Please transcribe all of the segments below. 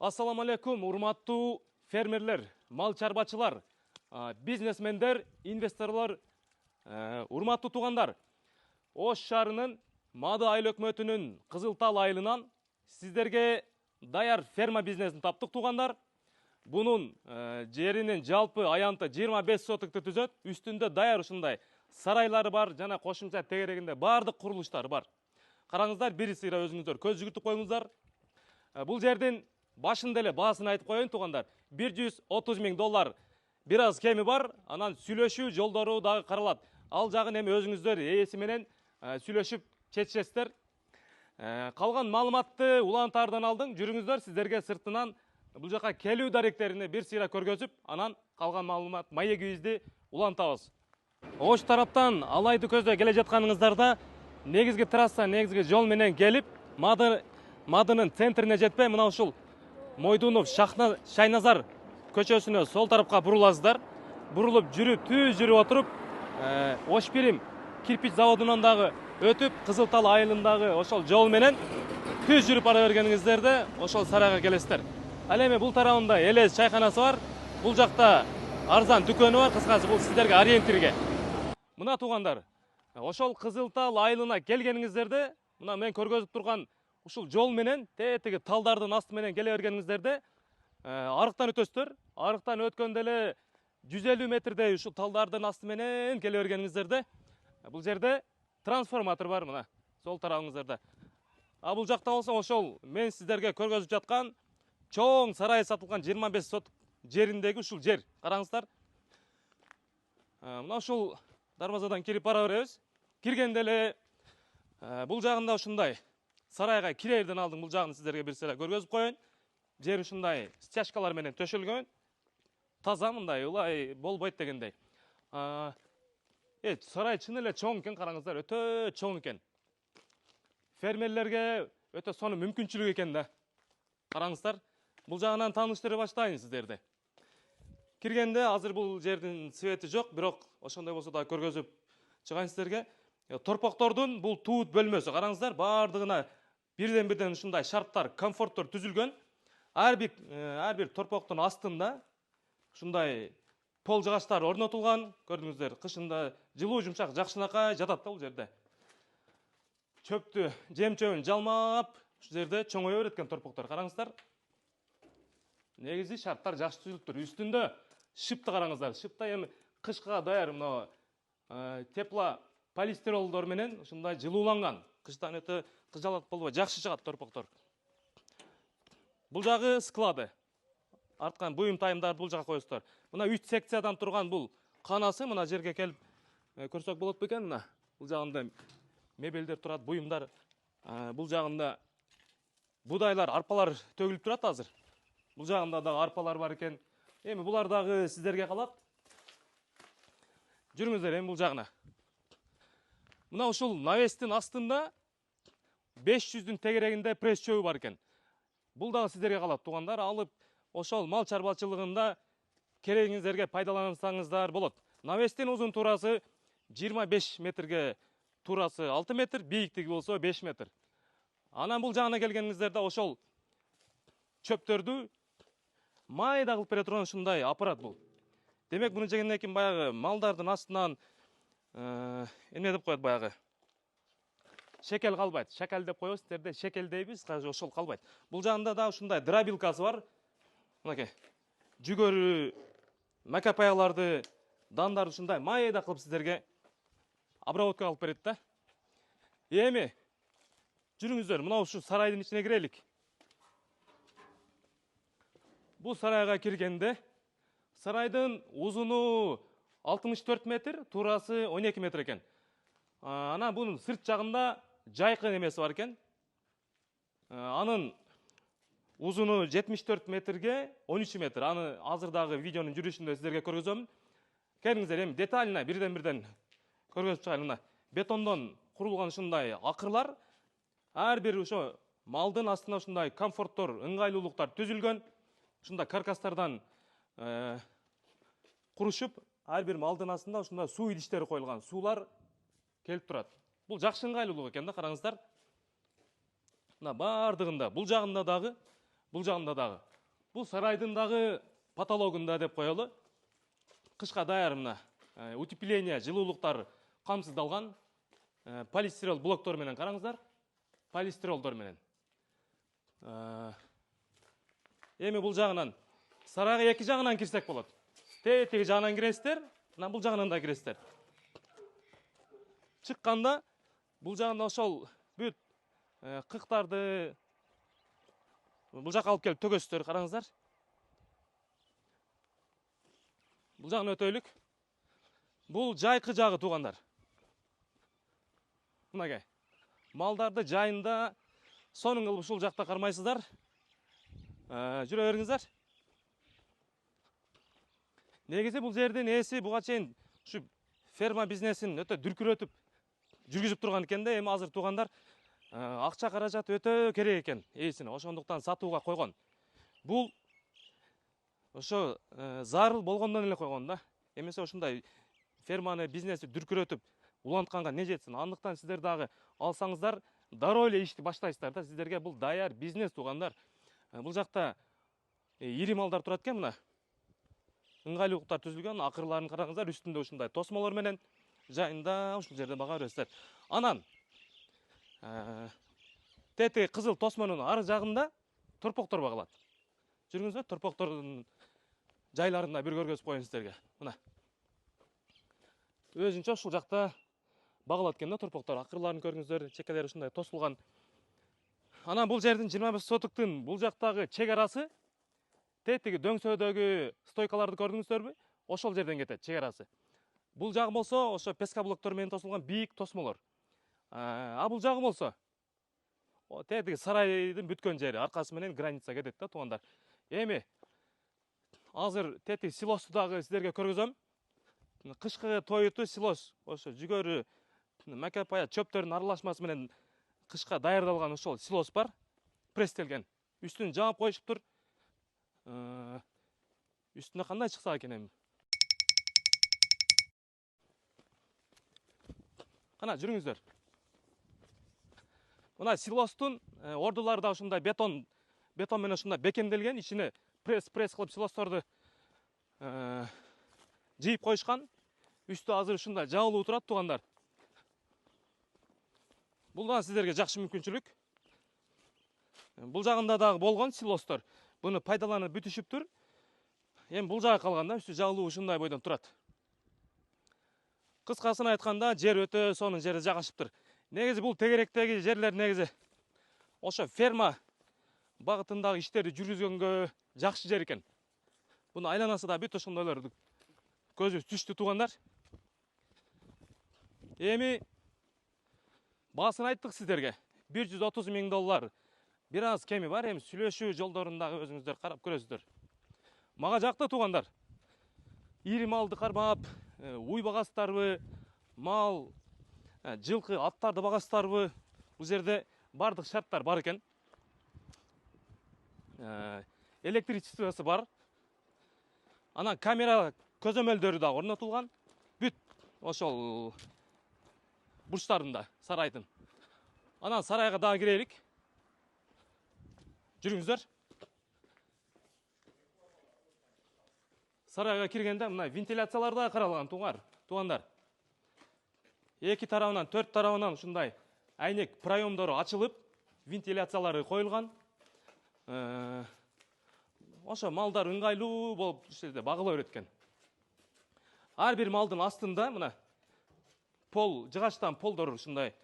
Ассаламу алейкум, урматтуу фермерлер, мал чарбачылар, бизнесмендер, инвесторлар, урматтуу туугандар. Ош шаарынын Мады айыл өкмөтүнүн Кызыл Тал айылынан сиздерге даяр ферма бизнесин таптык туугандар. Бунун жеринин жалпы аянты 25 сотукту түзөт. Үстүндө даяр ушундай сарайлары бар, жана кошумча тегерегинде бардык курулуштар бар. Караңыздар, бир сыйра өзүңүздөр көз жүгүртүп коюңуздар. Бул жердин башында эле баасын айтып коеюн туугандар. $130 000 бир аз кеми бар, анан сүйлөшүү жолдору дагы каралат. Ал жагын эми өзүңүздөр ээси менен сүйлөшүп чечесиздер. Калган маалыматты улантаардан алдың, жүрүңүздөр, сиздерге сыртынан бул жака келүү даректерине бир сыйра көргөзүп, анан калган маалымат маегибизди улантабыз. Ош тараптан алайды көздөй келе жатканыңыздарда негизги трасса, негизги жол менен келип, Мадынын центрине жетпей, мына ушул Мойдунов Шайназар көчөсүнө сол тарапка буруласыздар. Бурулуп жүрүп, түз жүрүп отуруп, Ошпирим кирпич заводунан дагы өтүп, Кызыл Тал айылындагы ошол жол менен түз жүрүп бара бергениңиздерде ошол сарайга келесиздер. Ал эми бул тарабында элес чайканасы бар, бул жакта арзан дүкөнү бар, кыскасы бул сиздерге ориентирге. Мына туугандар, ошол Кызыл Тал айылына келгениңиздерде, мына мен көргөзүп турган ушул жол менен тетиги талдардын асты менен келе бергениңиздерде арыктан өтөсүздөр. Арыктан өткөндө эле 150 метрдей ушул талдардын асты менен келе бергениңиздерде бул жерде трансформатор бар, мына сол тарабыңыздарда. Бул жакта болсо ошол мен сиздерге көргөзүп жаткан чоң сарай сатылган 25 сот жериндеги ушул жер. Караңыздар. Мына ушул дарбазадан кирип бара беребиз. Киргенде эле бул жагында ушундай сарайга кирерден алдын бул жагын сиздерге бир сыйра көргөзүп коеюн. Жер ушундай стяжкалар менен төшөлгөн. Таза, мындай улай болбойт дегендей. Сарай чын эле чоң экен, караңыздар, өтө чоң экен. Фермерлерге өтө сонун мүмкүнчүлүк экен да. Караңыздар, бул жагынан тааныштыра баштайын сиздерди. Киргенде азыр бул жердин свети жок, бирок ошондой болсо да көргөзүп чыгайын сиздерге. Торпоктордун бул туут бөлмөсү, караңыздар, бардыгына бирден ушундай шарттар, комфорттор түзүлгөн. Ар бир торпоктун астында ушундай пол жыгачтар орнотулган. Көрдүңүздөр, кышында жылуу жумшак жакшынакай жатат да бул жерде. Чөптү, жем-чөбүн жалмап, ушул жерде чоңое берет экен торпоктор. Караңыздар. Негизи шарттар жакшы түзүлүптүр. Үстүндө шыпты караңыздар. Шыпта эми кышка даяр мына теплополистиролдор менен ушундай жылууланган. Кыштан өтө кыжалат болбой жакшы чыгат торпоктор. Бул жагы склады. Арткан буюм тайымдарды бул жака коесуздар. Мына 3 секциядан турган бул канасы, мына жерге келип көрсөк болот бекен. Мына бул жагында мебелдер турат, буюмдар. Бул жагында будайлар, арпалар төгүлүп турат азыр. Бул жагында дагы арпалар бар экен. Эми булар дагы сиздерге калат. Жүрүңүздөр эми бул жагына. Мына ушул навестин астында 500-дүн тегерегинде пресс чөбү бар экен. Бул дагы сиздерге калат туугандар. Алып ошол мал чарбачылыгында керегиңиздерге пайдалансаңыздар болот. Навестин узун турасы 25 метрге, турасы 6 метр, бийиктиги болсо 5 метр. Анан бул жагына келгениңиздерде ошол чөптөрдү майда кылып бере турган ушундай аппарат бул. Демек муну жегенден кийин баягы малдардын астынан эмне деп коет, баягы шекел калбайт. Шекел деп коебуз, сиздерде шекел дейбиз, ошол калбайт. Бул жагында да ушундай дробилкасы бар. Мынакей жүгөрү, макапаяларды, дандар ушундай майда кылып сиздерге обработка кылып берет да. Эми жүрүңүздөр, мына ушу сарайдын ичине кирелик. Бул сарайга киргенде сарайдын узуну 64 метр, турасы 12 метр экен. Анан бунун сырт жагында жайкы немеси бар экен. Анын узуну 74 метрге 13 метр. Аны азыр дагы видеонун жүрүшүндө сиздерге көргөзөм. Келиңиздер, эми деталына бирден көргөзүп чыгайын. Мына бетондон курулган ушундай акырлар, ар бир ошо малдын астына ушундай комфорттор, ыңгайлуулуктар түзүлгөн. Ушундай каркастардан курушуп, ар бир малдын астында ушундай суу идиштери коюлган. Суулар келип турат. Бул жакшы ыңгайлуулук экен да, караңыздар. Мына бардыгында, бул жагында дагы Бұл жағында дағы. Бұл сарайдың дағы потологында деп қоялы. Қышқа даяр мына утепление, жылулықтар қамсыздалған полистирол блоктор менен қараңыздар. Полистиролдор менен. Эми бұл жағынан сарайға екі жағынан кірсек болады. Теги жағынан кіресіздер, бұл жағынан да кіресіздер. Шыққанда бұл жағында ошол бүт қықтарды бұл жаққа алып келіп төгөсіздер, қараңыздар. Бұл жағын өтөйлік. Бұл жайқы жағы туғандар. Мынагай. Малдарды жайында соның қылып ушул жақта қармайсыздар. Жүрө беріңіздер. Негизи бұл жерден ээси буга чейин ушу ферма бизнесин өтө дүркүрөтүп жүргүзүп турган экен да, эми азыр туугандар акча каражат өтө керек экен ээсине. Ошондуктан сатууга койгон. Бул ошо зарыл болгондон эле койгон да. Эмесе ушундай ферманы, бизнести дүркүрөтүп улантканга не жетсин? Андыктан сиздер дагы алсаңыздар, дароо эле ишти баштайсыздар да. Сиздерге бул даяр бизнес туугандар. Бул жакта ири малдар турат экен, мына. Ыңгайлуулуктар түзүлгөн, акырларын караңыздар, үстүндө ушундай тосмолор менен жайында ушул жерде бага бересиздер. Анан тети кызыл тосмонун ары жагында торпоктор багылат. Жүрүңүздөр, торпоктордун жайларында бир көргөзүп коеюн сиздерге. Мына. Өзүнчө ушул жакта багылат экен да торпоктор. Акырларын көрүңүздөр, чекелери ушундай тосулган. Анан бул жердин 25 сотуктун бул жактагы чек арасы тетиги дөңсөдөгү стойкаларды көрдүңүздөрбү? Ошол жерден кетет чек арасы. Бул жагы болсо ошо песка блоктор менен тосулган бийик тосмолор. Бул жагы болсо тетиги сарайдын бүткөн жери, аркасы менен граница кетет да туугандар. Эми азыр тетиги силосту дагы сиздерге көргөзөм. Кышкы тоюту силос, ошо жүгөрү макапая чөптөрдүн аралашмасы менен кышка даярдалган ошол силос бар, пресстелген. Үстүн жаап коюшуптур. Үстүнө кандай чыкса экен эми? Кана жүрүңүздөр. Мына силостун ордулары да ушундай бетон менен ушундай бекемделген, ичине пресс кылып силосторду жыйып коюшкан. Үстү азыр ушундай жабылуу турат туугандар. Бул да сиздерге жакшы мүмкүнчүлүк. Бул жагында дагы болгон силостор. Буну пайдаланып бүтүшүптүр. Эми бул жагы калганда үстү жабылуу ушундай бойдон турат. Кыскасын айтканда жер өтө сонун жерде жагашыптыр. Негизи бул тегеректеги жерлер негизи ошо ферма багытындагы иштерди жүргүзгөнгө жакшы жер экен. Буну айланасы да бүт ошондойлорду көзүбүз түштү туугандар. Эми баасын айттык сиздерге. $130,000. Бир аз кеми бар, эми сүйлөшүү жолдорундагы өзүңүздөр карап көрөсүздөр. Мага жакты туугандар. Ири малды кармап, уй багастарбы, мал, жылкы, аттарды багастарбы, бул жерде бардык шарттар бар экен. Электричествосы бар. Анан камера көзөмөлдөрү да орнотулган. Бүт ошол бурчтарында сарайдын. Анан сарайга дагы кирелик. Жүрүңүздөр. Сарайга киргенде мына вентиляциялар да каралган туугандар. Эки тарабынан, төрт тарабынан ушундай айнек проемдору ачылып, вентиляциялары коюлган. Ошо малдар ыңгайлуу болуп ушерде багыла берет экен. Ар бир малдын астында мына пол, жыгачтан полдор ушундай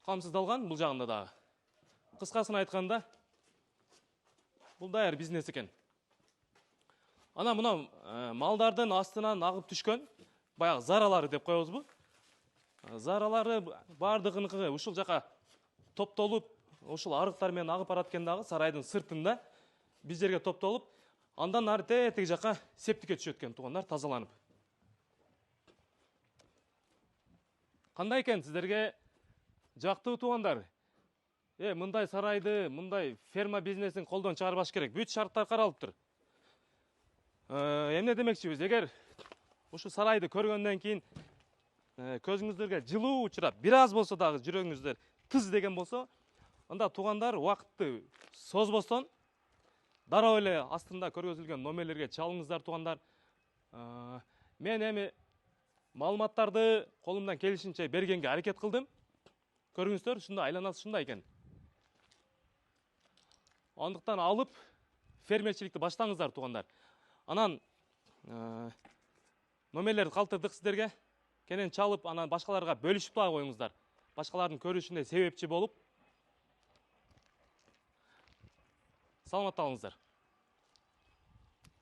камсыздалган бул жагында дагы. Кыскасын айтканда бул даяр бизнес экен. Ана мына малдардын астынан агып түшкөн баягы заралары деп коебузбу? Заралары бардыгыныкы ушул жака топтолуп, ушул арыктар менен агып барат экен дагы сарайдын сыртында биз жерге топтолуп, андан ары тетиги жака септикке түшөт экен туугандар, тазаланып. Кандай экен сиздерге жактыбы туугандар? Мындай сарайды, мындай ферма бизнесин колдон чыгарбаш керек. Бүт шарттар каралыптыр. Эмне демекчибиз? Эгер ушу сарайды көргөндөн кийин көзүңүздөргө жылуу учурап, бир аз болсо дагы жүрөгүңүздөр тыз деген болсо, анда туугандар убакытты созбостон дароо эле астында көргөзүлгөн номерлерге чалыңыздар туугандар. Мен эми маалыматтарды колумдан келишинче бергенге аракет кылдым. Көрүңүздөр, ушундай айланасы ушундай экен. Андыктан алып фермерчиликти баштаңыздар туугандар. Анан номерлерди калтырдык сиздерге. Кенен чалып, анан башкаларга бөлүшүп дагы коюңуздар. Башкалардын көрүшүнө себепчи болуп. Саламатта болуңуздар.